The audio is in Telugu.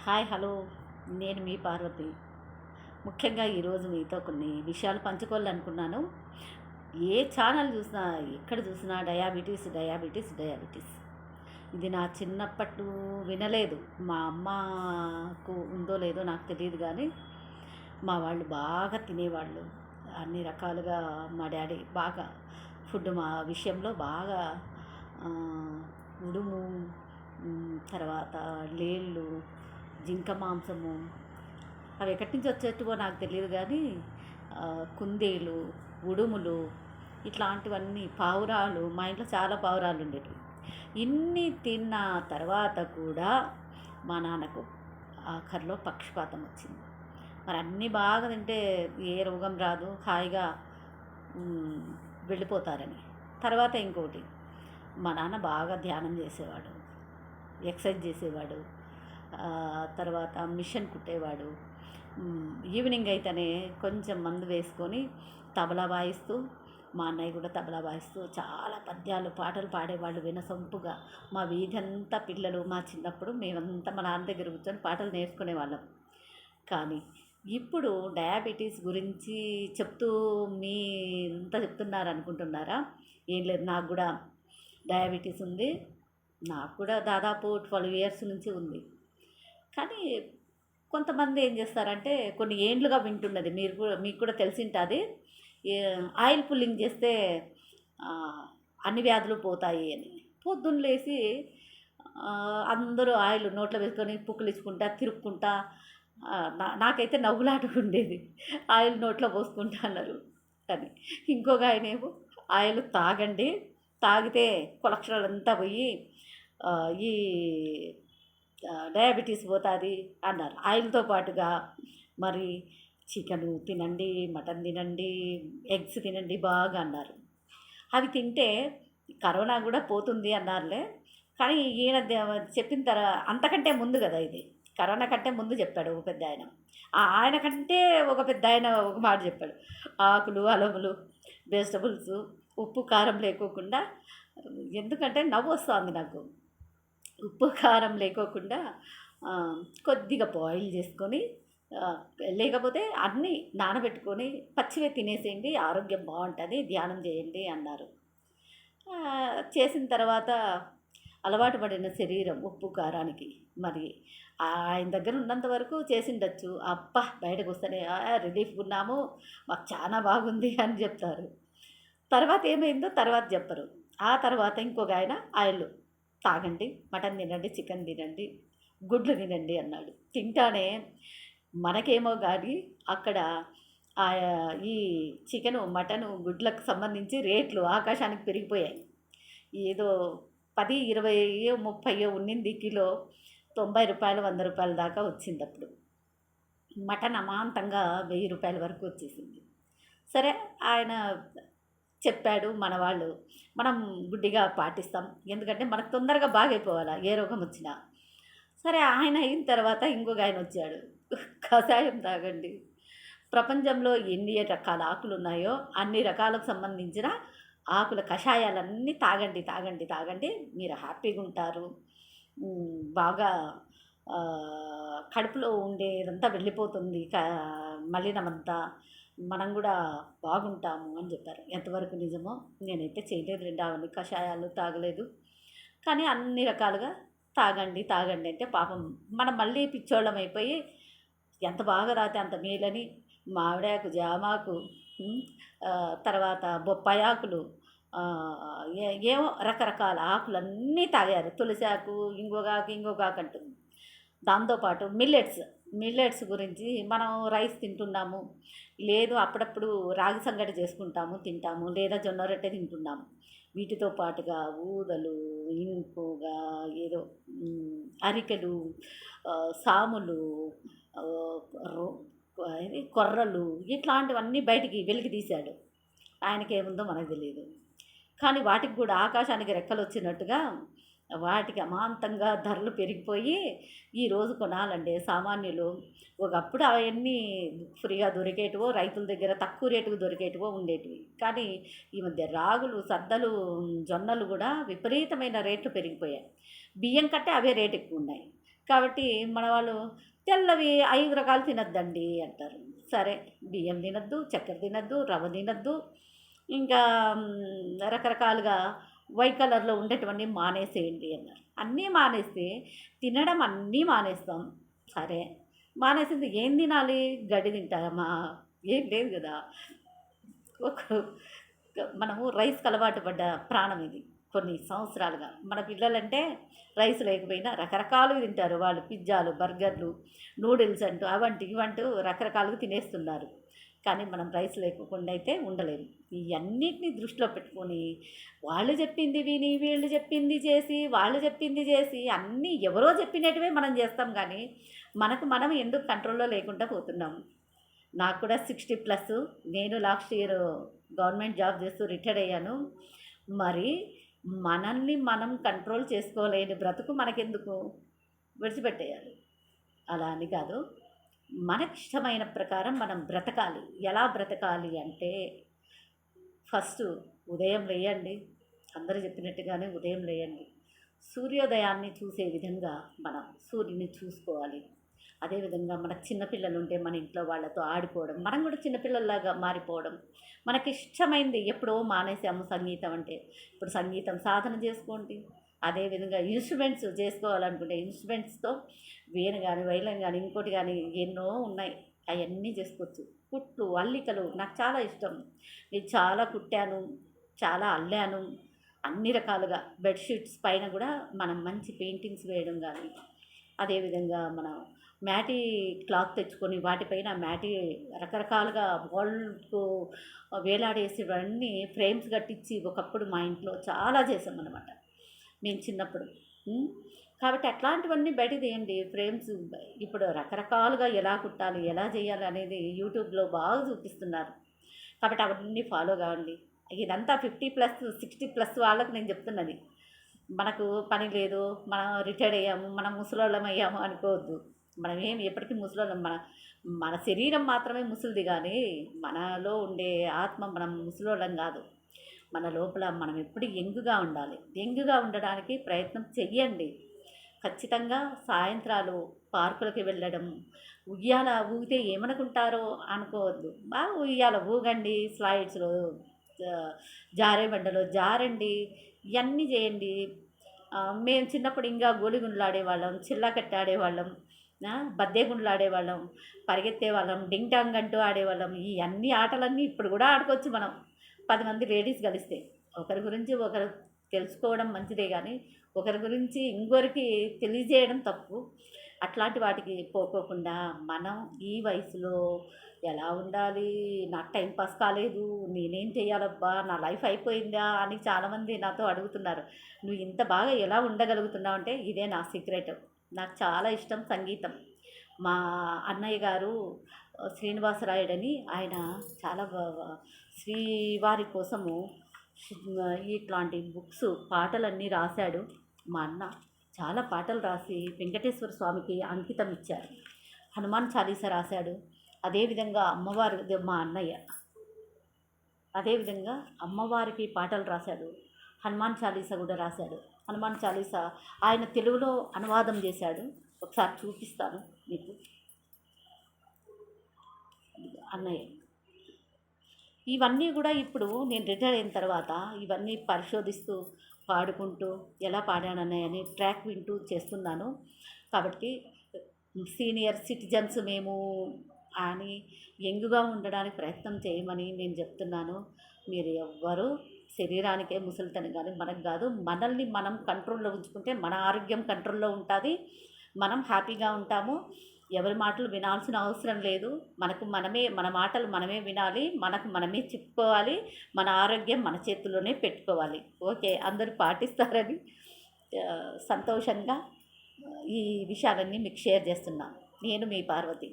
హాయ్ హలో, నేను మీ పార్వతి. ముఖ్యంగా ఈరోజు మీతో కొన్ని విషయాలు పంచుకోవాలనుకున్నాను. ఏ ఛానల్ చూసినా, ఎక్కడ చూసినా డయాబెటీస్ డయాబెటీస్ డయాబెటీస్. ఇది నా చిన్నప్పటి వినలేదు. మా అమ్మకు ఉందో లేదో నాకు తెలియదు, కానీ మా వాళ్ళు బాగా తినేవాళ్ళు. అన్ని రకాలుగా మా డాడీ బాగా ఫుడ్ మా విషయంలో బాగా ఆ, ఉడుము, తర్వాత లేళ్ళు, జింక మాంసము, అవి ఎక్కడి నుంచి వచ్చేట్టువో నాకు తెలియదు, కానీ కుందేలు, ఉడుములు, ఇట్లాంటివన్నీ పావురాలు, మా ఇంట్లో చాలా పావురాలు ఉండేవి. ఇన్ని తిన్న తర్వాత కూడా మా నాన్నకు ఆఖరిలో పక్షపాతం వచ్చింది. మరి అన్నీ బాగా తింటే ఏ రోగం రాదు, హాయిగా మ్, వెళ్ళిపోతారని. తర్వాత ఇంకోటి, మా నాన్న బాగా ధ్యానం చేసేవాడు, ఎక్సర్సైజ్ చేసేవాడు, తర్వాత మిషన్ కుట్టేవాడు. ఈవినింగ్ అయితేనే కొంచెం మందు వేసుకొని తబలా వాయిస్తూ, మా అన్నయ్య కూడా తబలా వాయిస్తూ చాలా పద్యాలు పాటలు పాడేవాళ్ళు వినసొంపుగా. మా వీధంతా పిల్లలు, మా చిన్నప్పుడు మేమంతా మా నాన్న దగ్గర కూర్చొని పాటలు నేర్చుకునేవాళ్ళం. కానీ ఇప్పుడు డయాబెటీస్ గురించి చెప్తూ మీ ఇంత చెప్తున్నారు అనుకుంటున్నారా? ఏం లేదు, నాకు కూడా డయాబెటీస్ ఉంది. నాకు కూడా దాదాపు 12 ఇయర్స్ నుంచి ఉంది. కానీ కొంతమంది ఏం చేస్తారంటే, కొన్ని ఏండ్లుగా వింటున్నది, మీకు కూడా తెలిసింటుంది, ఆయిల్ పుల్లింగ్ చేస్తే ఆ, అన్ని వ్యాధులు పోతాయి అని. పొద్దున్న లేచి అందరూ ఆయిల్ నోట్లో వేసుకొని పుక్కిలించుకుంటా తిరుక్కుంటా, నాకైతే నవ్వులాట ఉండేది. ఆయిల్ నోట్లో పోసుకుంటా అన్నారు. కానీ ఇంకొక ఆయనేమో ఆయిల్ తాగండి, తాగితే కొలెస్ట్రాల్ అంతా పోయి ఈ డయాబెటీస్ పోతుంది అన్నారు. ఆయిల్తో పాటుగా మరి చికెను తినండి, మటన్ తినండి, ఎగ్స్ తినండి బాగా అన్నారు. అవి తింటే కరోనా కూడా పోతుంది అన్నారులే. కానీ ఈయన చెప్పిన తర్వాత, అంతకంటే ముందు కదా ఇది, కరోనా కంటే ముందు చెప్పాడు ఒక పెద్ద ఆయన. ఆయన కంటే ఒక పెద్ద ఆయన ఒక మాట చెప్పాడు. ఆకులు, అలములు, వెజిటబుల్స్, ఉప్పు కారం లేకోకుండా, ఎందుకంటే నవ్వు వస్తుంది నాకు. ఉప్పు కారం లేకోకుండా కొద్దిగా బాయిల్ చేసుకొని, లేకపోతే అన్నీ నానబెట్టుకొని పచ్చివే తినేసేయండి, ఆరోగ్యం బాగుంటుంది, ధ్యానం చేయండి అన్నారు. చేసిన తర్వాత అలవాటు పడిన శరీరం ఉప్పు కారానికి, మరి ఆయన దగ్గర ఉన్నంత వరకు చేసిండొచ్చు. బయటకు వస్తేనే రిలీఫ్గా ఉన్నాము, మాకు చాలా బాగుంది అని చెప్తారు. తర్వాత ఏమైందో తర్వాత చెప్పరు. ఆ తర్వాత ఇంకొక ఆయన ఆయిల్ తాగండి, మటన్ తినండి, చికెన్ తినండి, గుడ్లు తినండి అన్నాడు. తింటానే మనకేమో కానీ అక్కడ ఈ చికెను, మటను, గుడ్లకు సంబంధించి రేట్లు ఆకాశానికి పెరిగిపోయాయి. ఏదో 10, 20, 30 ఉన్నింది కిలో, 90 రూపాయలు, 100 రూపాయల దాకా వచ్చింది. అప్పుడు మటన్ అమాంతంగా 1000 రూపాయల వరకు వచ్చేసింది. సరే, ఆయన చెప్పాడు, మన వాళ్ళు మనం గుడ్డిగా పాటిస్తాం, ఎందుకంటే మనకు తొందరగా బాగైపోవాలా ఏ రోగం వచ్చినా. సరే, ఆయన అయిన తర్వాత ఇంకొక ఆయన వచ్చాడు, కషాయం తాగండి, ప్రపంచంలో ఎన్ని రకాల ఆకులు ఉన్నాయో అన్ని రకాలకు సంబంధించిన ఆకుల కషాయాలన్నీ తాగండి తాగండి తాగండి, మీరు హ్యాపీగా ఉంటారు, బాగా కడుపులో ఉండేదంతా వెళ్ళిపోతుంది, మలినమంతా, మనం కూడా బాగుంటాము అని చెప్పారు. ఎంతవరకు నిజమో నేనైతే చేయలేదు, అవన్నీ కషాయాలు తాగలేదు. కానీ అన్ని రకాలుగా తాగండి తాగండి అంటే, పాపం మనం మళ్ళీ పిచ్చోళ్ళం అయిపోయి ఎంత బాగా రాతే అంత మేలని మామిడాకు, జామాకు, తర్వాత బొప్పాయి ఆకులు, ఏమో రకరకాల ఆకులన్నీ తాగారు. తులసి ఆకు, ఇంకొక ఆకు అంటుంది. దాంతోపాటు మిల్లెట్స్ గురించి, మనం రైస్ తింటున్నాము, లేదు అప్పుడప్పుడు రాగి సంగటి చేసుకుంటాము తింటాము, లేదా జొన్న రొట్టె తింటున్నాము. వీటితో పాటుగా ఊదలు, ఇంకుగా ఏదో అరికెలు, సాములు, కొర్రలు, ఇట్లాంటివన్నీ బయటికి వెలికి తీశాడు. ఆయనకేముందో మనకు తెలియదు. కానీ వాటికి కూడా ఆకాశానికి రెక్కలు వచ్చినట్టుగా వాటికి అమాంతంగా ధరలు పెరిగిపోయి ఈరోజు కొనాలంటే సామాన్యులు, ఒకప్పుడు అవన్నీ ఫ్రీగా దొరికేటివో, రైతుల దగ్గర తక్కువ రేటుకు దొరికేటివో ఉండేటివి. కానీ ఈ మధ్య రాగులు, సద్దలు, జొన్నలు కూడా విపరీతమైన రేట్లు పెరిగిపోయాయి. బియ్యం కంటే అవే రేటు ఎక్కువ ఉన్నాయి. కాబట్టి మన వాళ్ళు తెల్లవి 5 రకాలు తినొద్దండి అంటారు. సరే, బియ్యం తినొద్దు, చక్కెర తినొద్దు, రవ్వ తినొద్దు, ఇంకా రకరకాలుగా వైట్ కలర్‌లో ఉండేటివన్నీ మానేసేయండి అన్నారు. అన్నీ మానేస్తే తినడం అన్నీ మానేస్తాం. సరే, మానేసింది ఏం తినాలి? గడ్డి తింటామా? ఏం లేదు గదా! ఒక మనము రైస్‌కి అలవాటు పడ్డ ప్రాణం ఇది. కొన్ని సంవత్సరాలుగా. మన పిల్లలంటే రైస్ లేకపోయినా రకరకాలుగా తింటారు. వాళ్ళు పిజ్జాలు, బర్గర్‌లు, నూడిల్స్ అంటూ అవంటూ ఇవంటూ రకరకాలుగా తినేస్తున్నారు. కానీ మనం రైస్ లేకోకుండా అయితే ఉండలేము. ఇయన్నిటిని దృష్టిలో పెట్టుకొని వాళ్ళు చెప్పింది విని, వీళ్ళు చెప్పింది చేసి, వాళ్ళు చెప్పింది చేసి అన్నీ ఎవరో చెప్పినటివే మనం చేస్తాం గానీ, మనకు మనం ఎందుకు కంట్రోల్‌లో లేకుండా పోతున్నాం. నాకు కూడా 60+. నేను లాస్ట్ ఇయర్ గవర్నమెంట్ జాబ్ చేస్తూ రిటైర్ అయ్యాను. మరి మనల్ని మనం కంట్రోల్ చేసుకోలేని బ్రతుకు మనకెందుకు? విడిచిపెట్టేయాలి. అలా అని కాదు. మనకిష్టమైన ప్రకారం మనం బ్రతకాలి. ఎలా బ్రతకాలి అంటే ఫస్టు ఉదయం లేయండి. అందరూ చెప్పినట్టుగానే ఉదయం లేయండి. సూర్యోదయాన్ని చూసే విధంగా మనం సూర్యుడిని చూసుకోవాలి. అదేవిధంగా మనకు చిన్నపిల్లలుంటే మన ఇంట్లో వాళ్ళతో ఆడుకోవడం, మనం కూడా చిన్నపిల్లల్లాగా మారిపోవడం. మనకిష్టమైంది ఎప్పుడో మానేసాము సంగీతం అంటే, ఇప్పుడు సంగీతం సాధన చేసుకోండి. అదేవిధంగా ఇన్స్ట్రుమెంట్స్ చేసుకోవాలనుకుంటే ఇన్స్ట్రుమెంట్స్‌తో వీణ గాని, వైలిన్ గాని, ఇంకోటి గాని ఎన్నో ఉన్నాయి. అయన్నీ చేసుకోవచ్చు. కుట్లు, అల్లికలు నాకు చాలా ఇష్టం. నేను చాలా కుట్టాను, చాలా అల్లాను. అన్ని రకాలుగా బెడ్‌షీట్స్ పైన గూడా మనం మంచి పెయింటింగ్స్ వేయడం గానీ, అదేవిధంగా మనం మ్యాటీ క్లాత్ తెచ్చుకొని వాటిపైన మ్యాటీ రకరకాలుగా వాల్‌కు వేలాడేసేవన్నీ ఫ్రేమ్స్ కట్టించి ఒకప్పుడు మా ఇంట్లో చాలా చేశామనమాట మేము చిన్నప్పుడు. హ్మ్. కాబట్టి అట్లాంటివన్నీ బయటకు తీయండి. ఫ్రేమ్స్ ఇప్పుడు రకరకాలుగా ఎలా కుట్టాలి, ఎలా చేయాలి అనేది యూట్యూబ్‌లో బాగా చూపిస్తున్నారు. కాబట్టి అవన్నీ ఫాలో కావండి. ఇదంతా 50+, 60+ వాళ్ళకి నేను చెప్తున్నది. మనకు పని లేదు, మనం రిటైర్డ్ అయ్యాము, మనం ముసలోళ్ళం అయ్యాము అనుకోవద్దు. మనమేమి ఎప్పటికీ ముసలోళ్ళం. మన మన శరీరం మాత్రమే ముసలిది గానీ, మనలో ఉండే ఆత్మ మనం ముసలోళ్ళం గాదు. మన లోపల మనం ఎప్పుడు యంగ్‌గా ఉండాలి. యంగ్‌గా ఉండడానికి ప్రయత్నం చెయ్యండి. ఖచ్చితంగా సాయంత్రాలు పార్కులకి వెళ్ళడం, ఉయ్యాల ఊగితే ఏమనుకుంటారో అనుకోవద్దు. బాగా ఉయ్యాల ఊగండి, స్లైడ్స్‌లో జారే బండలో జారండి. ఇయన్నీ చేయండి. మేము చిన్నప్పుడు ఇంకా గోలిగుండ్లాడేవాళ్ళం, చిల్లాకట్ట ఆడేవాళ్ళం, బద్దెగుండ్లాడేవాళ్ళం, పరిగెత్తేవాళ్ళం, డింగ్ డాంగ్ అంటూ ఆడేవాళ్ళం. ఈ అన్ని ఆటలన్నీ ఇప్పుడు కూడా ఆడుకోవచ్చు మనం. 10 మంది లేడీస్ కలిస్తే. ఒకరి గురించి ఒకరు తెలుసుకోవడం మంచిదే గానీ, ఒకరి గురించి ఇంకొకరికి తెలియజేయడం తప్పు. అట్లాంటి వాటికి పోకోకుండా మనం ఈ వయసులో ఎలా ఉండాలి? నాకు టైం పాస్ కాలేదు. నేనేం చేయాలబ్బా? నా లైఫ్ అయిపోయిందా? అని చాలామంది నాతో అడుగుతున్నారు. నువ్వు ఇంత బాగా ఎలా ఉండగలుగుతున్నావు అంటే ఇదే నా సీక్రెట్. నాకు చాలా ఇష్టం సంగీతం. మా అన్నయ్య గారు శ్రీనివాసరాయుడని ఆయన చాలా శ్రీవారి కోసము ఇట్లాంటి బుక్స్ పాటలన్నీ రాశాడు. మా అన్న చాలా పాటలు రాసి వెంకటేశ్వర స్వామికి అంకితం ఇచ్చారు. హనుమాన్ చాలీసా రాశాడు. అదేవిధంగా మా అన్నయ్య అదేవిధంగా అమ్మవారికి పాటలు రాశాడు. హనుమాన్ చాలీసా కూడా రాశాడు. హనుమాన్ చాలీసా ఆయన తెలుగులో అనువాదం చేశాడు. ఒకసారి చూపిస్తాను మీకు. అన్నయ్య ఇవన్నీ కూడా ఇప్పుడు నేను రిటైర్ అయిన తర్వాత ఇవన్నీ పరిశోధిస్తూ పాడుకుంటూ ఎలా పాడానని ట్రాక్ వింటూ చేస్తున్నాను. కాబట్టి సీనియర్ సిటిజన్స్ మేము అని యంగ్‌గా ఉండడానికి ప్రయత్నం చేయమని నేను చెప్తున్నాను. మీరు ఎవ్వరు శరీరానికే ముసలితనం గానీ మనకు గాదు. మనల్ని మనం కంట్రోల్‌లో ఉంచుకుంటే మన ఆరోగ్యం కంట్రోల్‌లో ఉంటాది. మనం హ్యాపీగా ఉంటాము. ఎవరి మాటలు వినాల్సిన అవసరం లేదు. మన మాటలు మనమే వినాలి. మనకు మనమే చెప్పుకోవాలి. మన ఆరోగ్యం మన చేతుల్లోనే పెట్టుకోవాలి. ఓకే. అందరూ పాటిస్తారని సంతోషంగా ఈ విషయాలన్నీ మీకు షేర్ చేస్తున్నాను. నేను మీ పార్వతి.